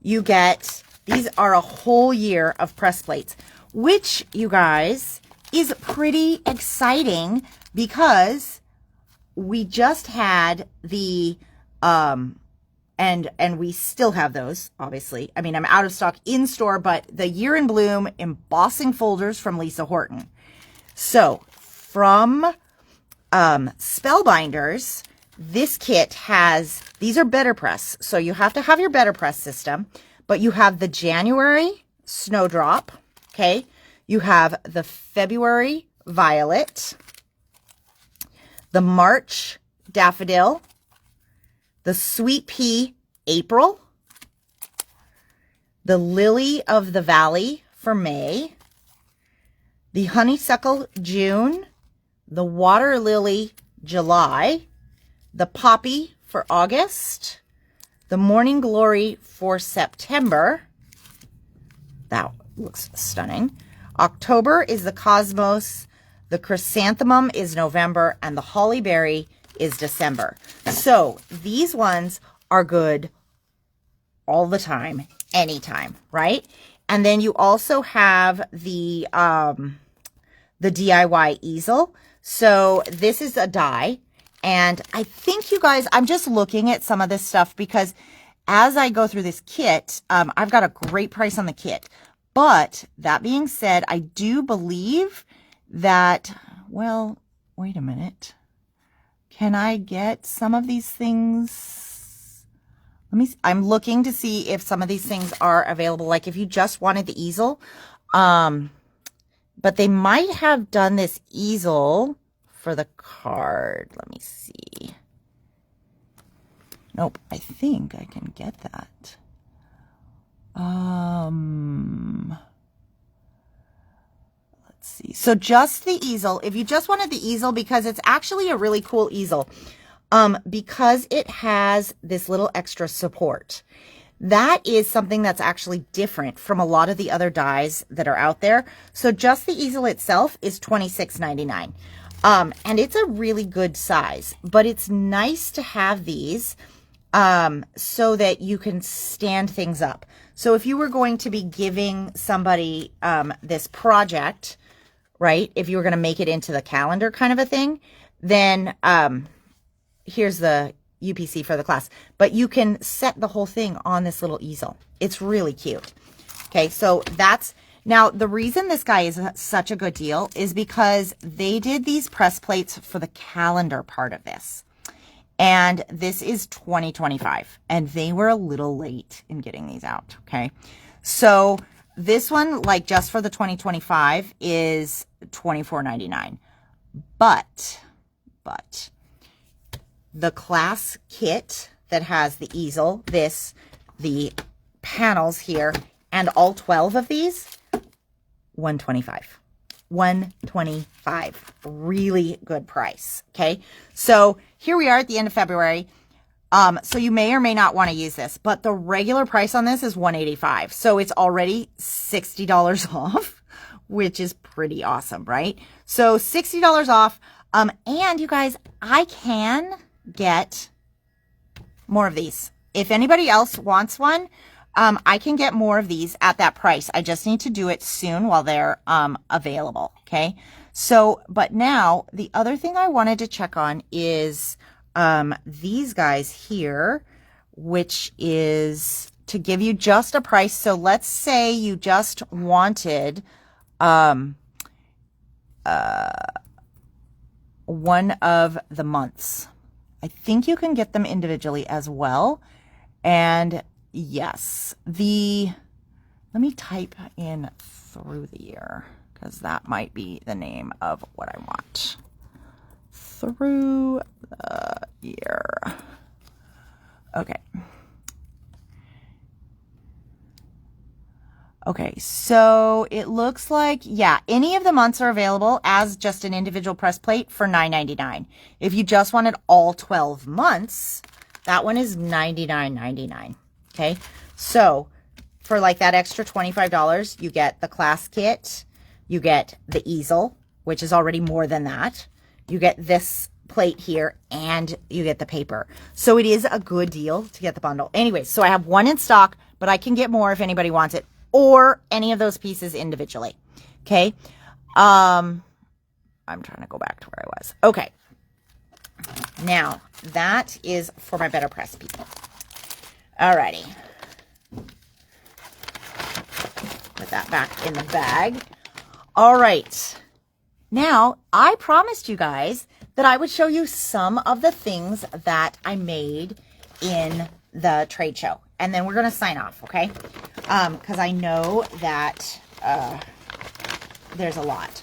You get, these are a whole year of press plates, which, you guys, is pretty exciting because we just had the, and we still have those, obviously. I mean, I'm out of stock in store, but the Year in Bloom embossing folders from Lisa Horton. So from Spellbinders, this kit has, these are Betterpress. So you have to have your Betterpress system, but you have the January Snowdrop, okay? You have the February Violet, the March Daffodil, the Sweet Pea April, the Lily of the Valley for May, the Honeysuckle June, the Water Lily July, the Poppy for August, the Morning Glory for September. That looks stunning. October is the Cosmos, the Chrysanthemum is November, and the Holly Berry is December. So these ones are good all the time, anytime, right? And then you also have the the DIY easel. So this is a die. And I think you guys, I'm just looking at some of this stuff because as I go through this kit, I've got a great price on the kit. But that being said, I do believe that, well, wait a minute. Can I get some of these things? I'm looking to see if some of these things are available. Like if you just wanted the easel, but they might have done this easel for the card. Let me see. Nope, I think I can get that. Let's see. So just the easel. If you just wanted the easel, because it's actually a really cool easel, because it has this little extra support. That is something that's actually different from a lot of the other dies that are out there. So just the easel itself is $26.99. And it's a really good size, but it's nice to have these so that you can stand things up. So if you were going to be giving somebody this project, right, if you were going to make it into the calendar kind of a thing, then here's the UPC for the class. But you can set the whole thing on this little easel. It's really cute. Okay, so that's... Now, the reason this guy is such a good deal is because they did these press plates for the calendar part of this. And this is 2025. And they were a little late in getting these out, okay? So this one, like just for the 2025, is $24.99. But the class kit that has the easel, the panels here, and all 12 of these, $125. $125. Really good price. Okay. So here we are at the end of February. So you may or may not want to use this, but the regular price on this is $185. So it's already $60 off, which is pretty awesome, right? So $60 off. And you guys, I can get more of these. If anybody else wants one, I can get more of these at that price. I just need to do it soon while they're available, okay? So, but now, the other thing I wanted to check on is these guys here, which is to give you just a price. So let's say you just wanted one of the months. I think you can get them individually as well. And yes, let me type in through the year because that might be the name of what I want. Through the year. Okay. Okay, so it looks like, yeah, any of the months are available as just an individual press plate for $9.99. If you just wanted all 12 months, that one is $99.99. Okay, so for like that extra $25, you get the class kit, you get the easel, which is already more than that. You get this plate here, and you get the paper. So it is a good deal to get the bundle. Anyway, so I have one in stock, but I can get more if anybody wants it, or any of those pieces individually. Okay. I'm trying to go back to where I was. Okay. Now, that is for my Better Press people. Alrighty. Put that back in the bag. All right. Now, I promised you guys that I would show you some of the things that I made in the trade show. And then we're going to sign off, okay? Because I know that there's a lot.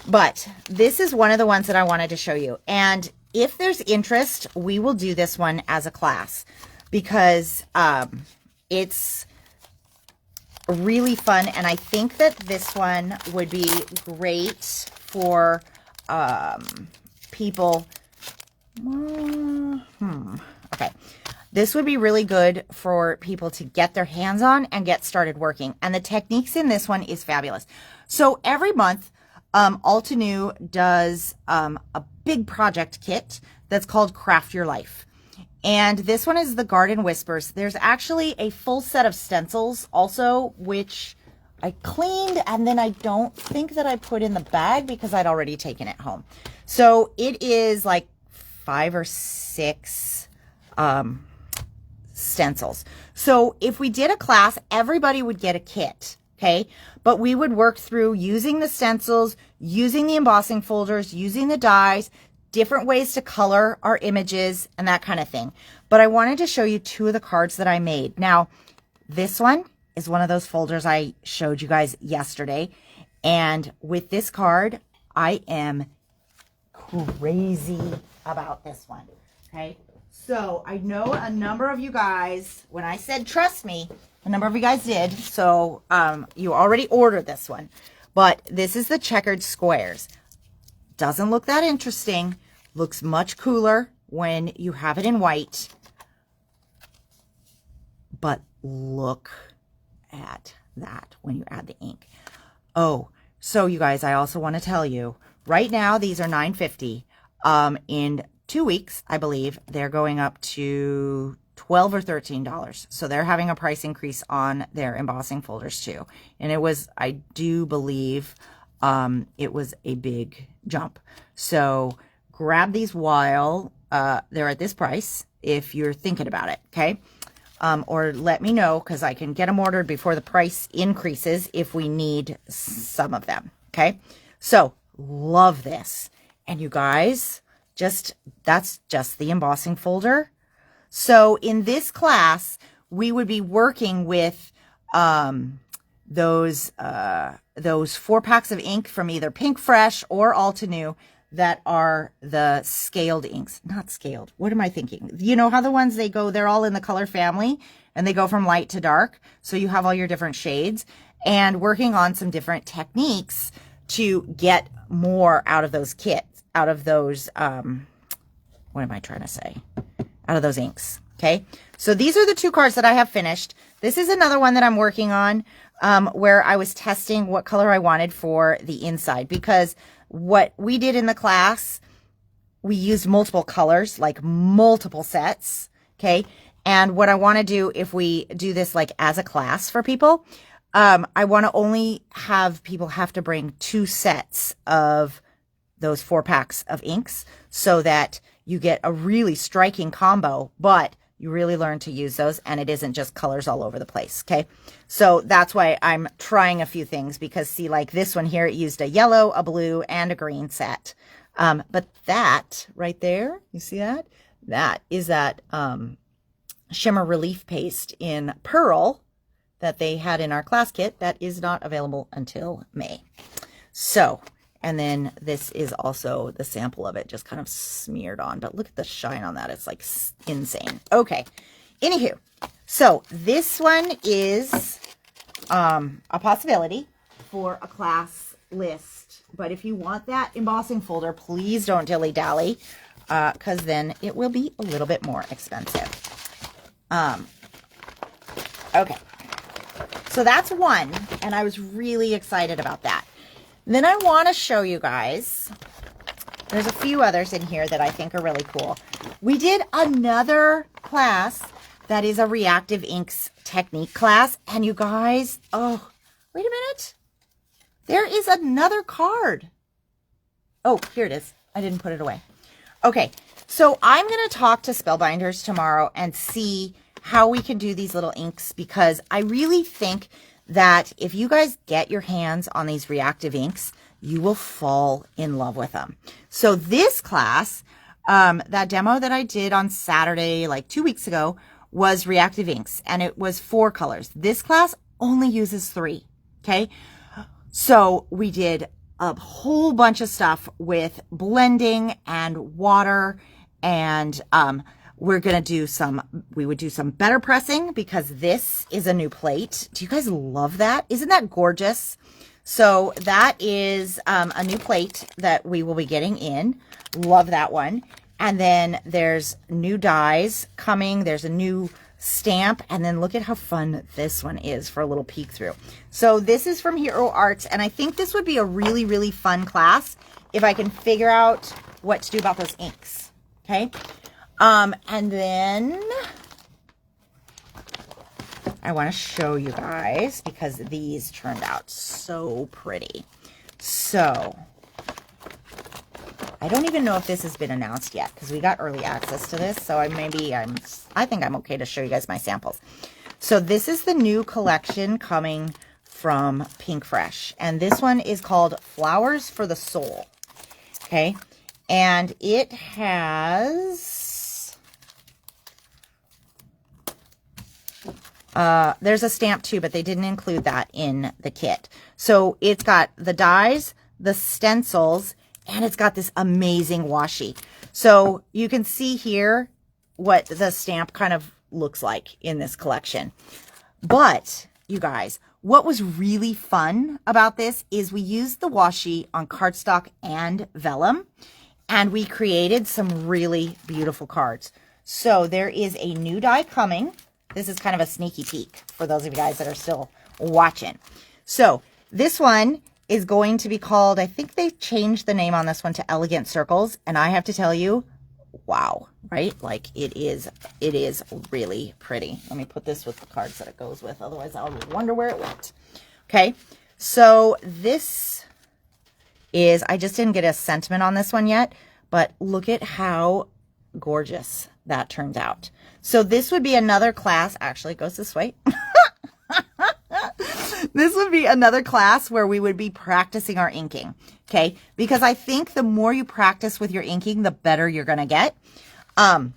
But this is one of the ones that I wanted to show you. And if there's interest, we will do this one as a class because it's really fun. And I think that this one would be great for people. Okay. This would be really good for people to get their hands on and get started working. And the techniques in this one is fabulous. So every month, Altenew does a big project kit that's called Craft Your Life. And this one is the Garden Whispers. There's actually a full set of stencils also, which I cleaned, and then I don't think that I put in the bag because I'd already taken it home. So it is like 5 or 6 stencils. So if we did a class, everybody would get a kit, okay? But we would work through using the stencils, using the embossing folders, using the dies, different ways to color our images and that kind of thing. But I wanted to show you 2 of the cards that I made. Now, this one is one of those folders I showed you guys yesterday. And with this card, I am crazy about this one, okay? So I know a number of you guys, when I said trust me, a number of you guys did. So you already ordered this one. But this is the checkered squares. Doesn't look that interesting. Looks much cooler when you have it in white. But look at that when you add the ink. Oh, so you guys, I also want to tell you, right now these are $9.50. In 2 weeks, I believe, they're going up to $12 or $13. So they're having a price increase on their embossing folders too. And it was, I do believe, it was a big jump. So grab these while they're at this price if you're thinking about it, okay? Or let me know, because I can get them ordered before the price increases if we need some of them, okay? So love this. And you guys, that's just the embossing folder. So in this class, we would be working with those 4 packs of ink from either Pink Fresh or Altenew that are the scaled inks. Not scaled. What am I thinking? You know how the ones they're all in the color family and they go from light to dark. So you have all your different shades, and working on some different techniques to get more out of those kits, out of those, what am I trying to say? Out of those inks. Okay. So these are the 2 cards that I have finished. This is another one that I'm working on, where I was testing what color I wanted for the inside, because what we did in the class, we used multiple colors, like multiple sets. Okay. And what I want to do, if we do this like as a class for people, I want to only have people have to bring 2 sets of those 4 packs of inks so that you get a really striking combo, but you really learn to use those and it isn't just colors all over the place. Okay. So that's why I'm trying a few things, because see, like this one here, it used a yellow, a blue, and a green set. But that right there, you see that? That is that shimmer relief paste in Pearl that they had in our class kit that is not available until May. So, and then this is also the sample of it just kind of smeared on, but look at the shine on that. It's like insane. Okay. Anywho, so this one is a possibility for a class list, but if you want that embossing folder, please don't dilly-dally, because then it will be a little bit more expensive. Okay. So that's one, and I was really excited about that. Then I want to show you guys, there's a few others in here that I think are really cool. We did another class that is a reactive inks technique class, and you guys, oh, wait a minute. There is another card. Oh, here it is. I didn't put it away. Okay, so I'm going to talk to Spellbinders tomorrow and see how we can do these little inks, because I really think that if you guys get your hands on these reactive inks, you will fall in love with them. So this class, that demo that I did on Saturday, like 2 weeks ago, was reactive inks, and it was 4 colors. This class only uses 3. Okay. So we did a whole bunch of stuff with blending and water, and, we're going to do we would do some better pressing, because this is a new plate. Do you guys love that? Isn't that gorgeous? So that is a new plate that we will be getting in. Love that one. And then there's new dies coming. There's a new stamp. And then look at how fun this one is for a little peek through. So this is from Hero Arts. And I think this would be a really, really fun class if I can figure out what to do about those inks. Okay. And then I want to show you guys because these turned out so pretty. So I don't even know if this has been announced yet because we got early access to this. So I think I'm okay to show you guys my samples. So this is the new collection coming from Pink Fresh. And this one is called Flowers for the Soul. Okay. And it has, there's a stamp too, but they didn't include that in the kit. So it's got the dies, the stencils, and it's got this amazing washi. So you can see here what the stamp kind of looks like in this collection. But you guys, what was really fun about this is we used the washi on cardstock and vellum, and we created some really beautiful cards. So there is a new die coming. This is kind of a sneaky peek for those of you guys that are still watching. So this one is going to be called, I think they changed the name on this one to Elegant Circles. And I have to tell you, wow, right? Like it is really pretty. Let me put this with the cards that it goes with. Otherwise I'll wonder where it went. Okay. So this is, I just didn't get a sentiment on this one yet, but look at how gorgeous that turns out. So this would be another class. Actually, it goes this way. This would be another class where we would be practicing our inking, okay? Because I think the more you practice with your inking, the better you're going to get. And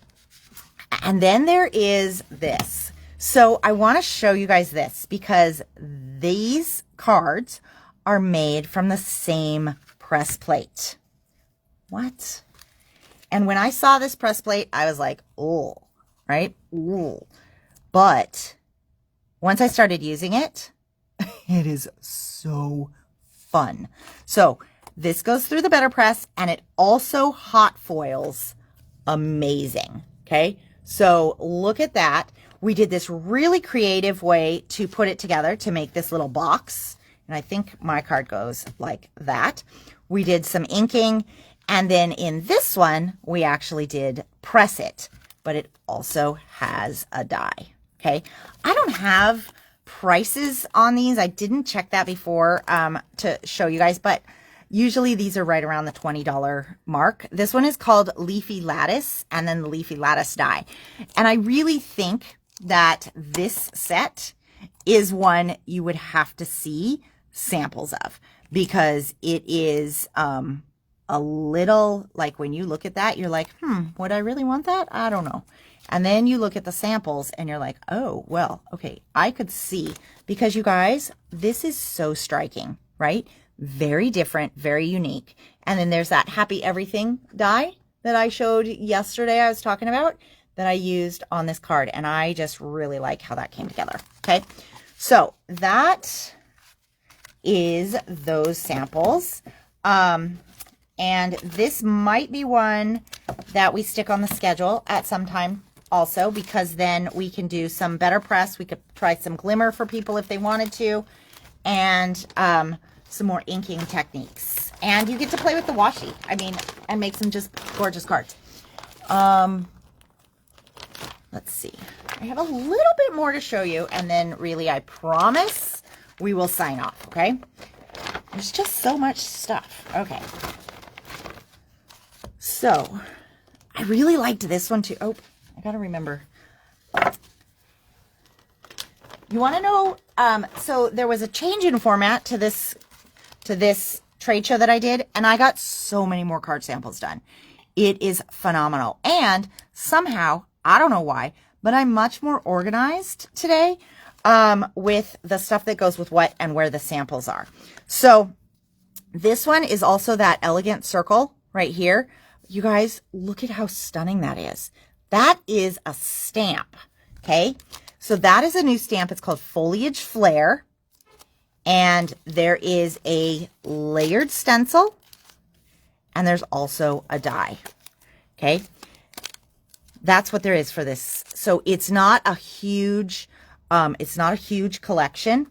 then there is this. So I want to show you guys this because these cards are made from the same press plate. What? And when I saw this press plate, I was like, oh, right? Ooh. But once I started using it, it is so fun. So this goes through the Better Press and it also hot foils amazing. Okay. So look at that. We did this really creative way to put it together to make this little box. And I think my card goes like that. We did some inking. And then in this one, we actually did press it, but it also has a die. Okay. I don't have prices on these. I didn't check that before to show you guys, but usually these are right around the $20 mark. This one is called Leafy Lattice and then the Leafy Lattice die. And I really think that this set is one you would have to see samples of because it is a little, like when you look at that, you're like, would I really want that? I don't know. And then you look at the samples and you're like, oh, well, okay, I could see because you guys, this is so striking, right? Very different, very unique. And then there's that Happy Everything die that I showed yesterday I was talking about that I used on this card. And I just really like how that came together. Okay. So that is those samples. And this might be one that we stick on the schedule at some time also, because then we can do some Better Press. We could try some glimmer for people if they wanted to, and some more inking techniques. And you get to play with the washi. I mean, and make some just gorgeous cards. Let's see. I have a little bit more to show you, and then really, I promise we will sign off, okay? There's just so much stuff. Okay. So, I really liked this one too. Oh, I gotta remember. You want to know? So there was a change in format to this trade show that I did, and I got so many more card samples done. It is phenomenal, and somehow I don't know why, but I'm much more organized today with the stuff that goes with what and where the samples are. So this one is also that Elegant Circle right here. You guys, look at how stunning that is. That is a stamp, okay? So that is a new stamp. It's called Foliage Flare. And there is a layered stencil. And there's also a die, okay? That's what there is for this. So it's not a huge collection,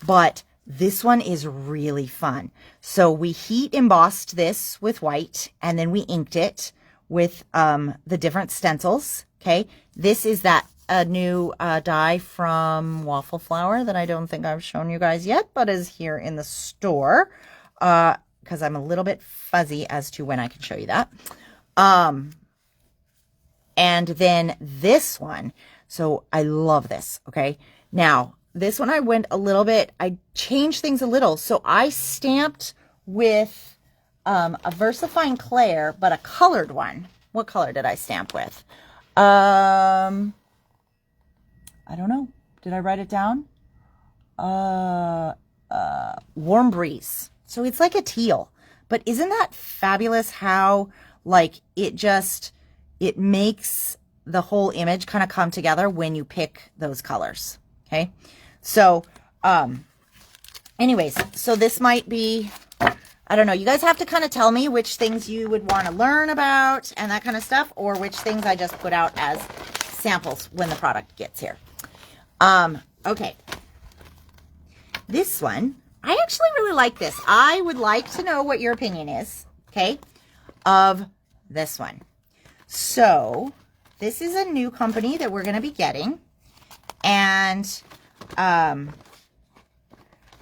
but this one is really fun. So we heat embossed this with white, and then we inked it with the different stencils. Okay, this is that a new die from Waffle Flower that I don't think I've shown you guys yet, but is here in the store because I'm a little bit fuzzy as to when I can show you that. And then this one. So I love this. Okay. Now, this one I went a little bit, I changed things a little. So I stamped with a VersaFine Clair, but a colored one. What color did I stamp with? I don't know. Did I write it down? Warm Breeze. So it's like a teal. But isn't that fabulous how, like, it makes the whole image kind of come together when you pick those colors. Okay. So, anyways, so this might be, I don't know. You guys have to kind of tell me which things you would want to learn about and that kind of stuff, or which things I just put out as samples when the product gets here. Okay. This one, I actually really like this. I would like to know what your opinion is, okay, of this one. So this is a new company that we're going to be getting, and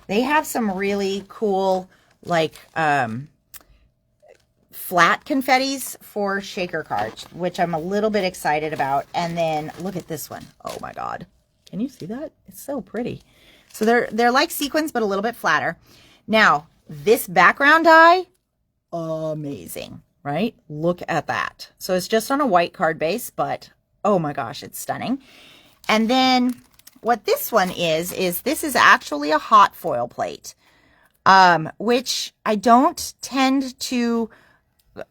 they have some really cool, like, flat confettis for shaker cards, which I'm a little bit excited about. And then look at this one. Oh my God. Can you see that? It's so pretty. So they're like sequins, but a little bit flatter. Now, this background die, amazing, right? Look at that. So it's just on a white card base, but oh my gosh, it's stunning. And then what this one is this is actually a hot foil plate, which I don't tend to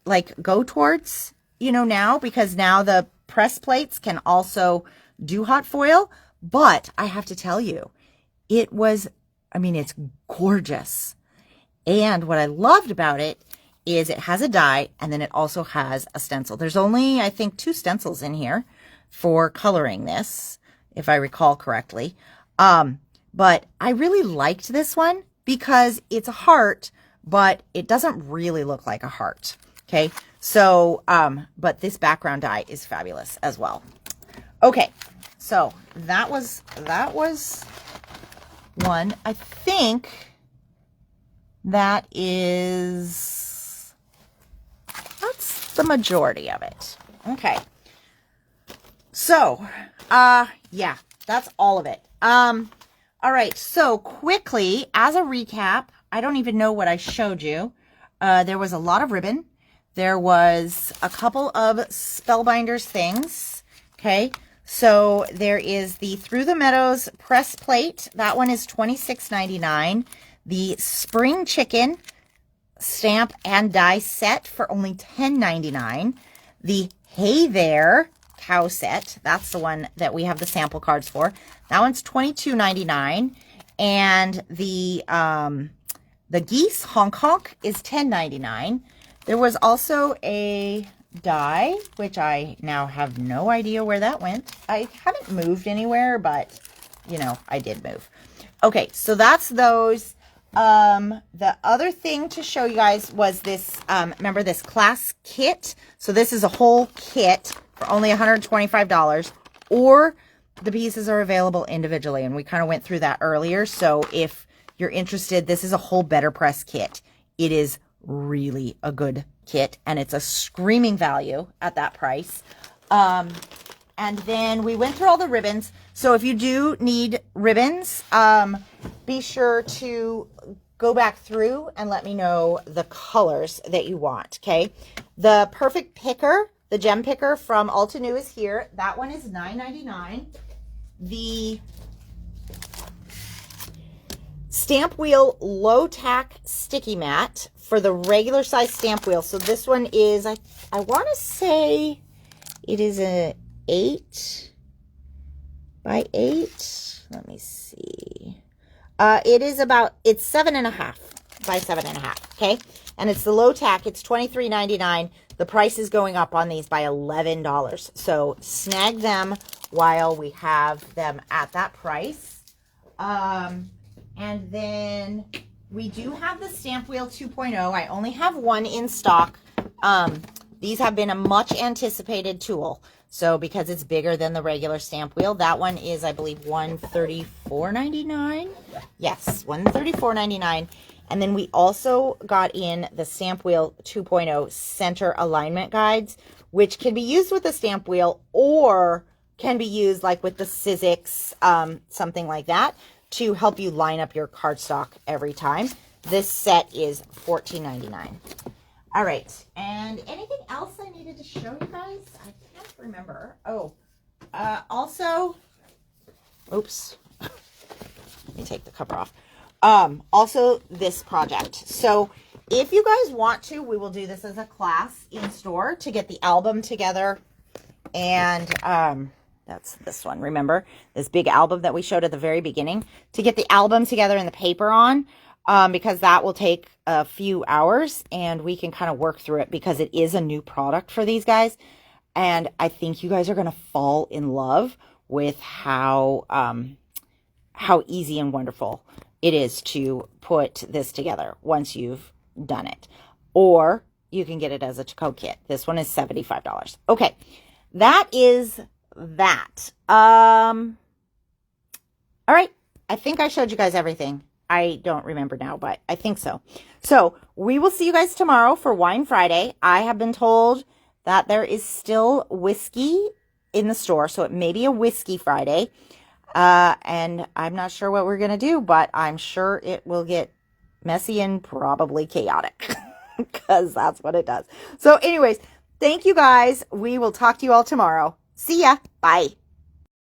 like go towards, you know, now, because now the press plates can also do hot foil. But I have to tell you, it was, I mean, it's gorgeous. And what I loved about it is it has a die, and then it also has a stencil. There's only, I think, 2 stencils in here for coloring this, if I recall correctly. But I really liked this one because it's a heart, but it doesn't really look like a heart. Okay. So, but this background die is fabulous as well. Okay. So that was one. I think that's the majority of it. Okay. So, yeah, that's all of it. All right. So quickly, as a recap, I don't even know what I showed you. There was a lot of ribbon. There was a couple of Spellbinders things. Okay. So there is the Through the Meadows press plate. That one is $26.99. The Spring Chicken stamp and die set for only $10.99. The Hey There cow set, that's the one that we have the sample cards for. That one's $22.99. And the Geese Honk Honk is $10.99. There was also a die, which I now have no idea where that went. I haven't moved anywhere, but, you know, I did move. Okay, so that's those. The other thing to show you guys was this, remember this class kit? So this is a whole kit for only $125, or the pieces are available individually, and we kind of went through that earlier. So if you're interested, this is a whole Better Press kit. It is really a good kit, and it's a screaming value at that price. And then we went through all the ribbons. So if you do need ribbons, be sure to go back through and let me know the colors that you want, okay? The Perfect Picker, the gem picker from Ulta New is here. That one is $9.99. The Stamp Wheel Low Tack Sticky Mat for the regular size stamp wheel. So this one is, I want to say it is a 8 by 8. Let me see. It is about, it's 7.5 by 7.5. Okay. And it's the low tack. It's $23.99. The price is going up on these by $11. So snag them while we have them at that price. And then we do have the Stamp Wheel 2.0. I only have one in stock. These have been a much anticipated tool. So because it's bigger than the regular stamp wheel, that one is, I believe, $134.99. Yes, $134.99. And then we also got in the Stamp Wheel 2.0 center alignment guides, which can be used with the stamp wheel or can be used like with the Sizzix, something like that, to help you line up your cardstock every time. This set is $14.99. All right, and anything else I needed to show you guys? I can't remember. Oh, also, oops, let me take the cover off. Also this project. So if you guys want to, we will do this as a class in store to get the album together. And, that's this one. Remember this big album that we showed at the very beginning, to get the album together and the paper on, because that will take a few hours and we can kind of work through it because it is a new product for these guys. And I think you guys are going to fall in love with how easy and wonderful it is to put this together once you've done it. Or you can get it as a to-go kit. This one is $75. Okay, that is that. All right, I think I showed you guys everything. I don't remember now, but I think so. So we will see you guys tomorrow for Wine Friday. I have been told that there is still whiskey in the store, so it may be a whiskey Friday. And I'm not sure what we're going to do, but I'm sure it will get messy and probably chaotic because that's what it does. So anyways, thank you guys. We will talk to you all tomorrow. See ya. Bye.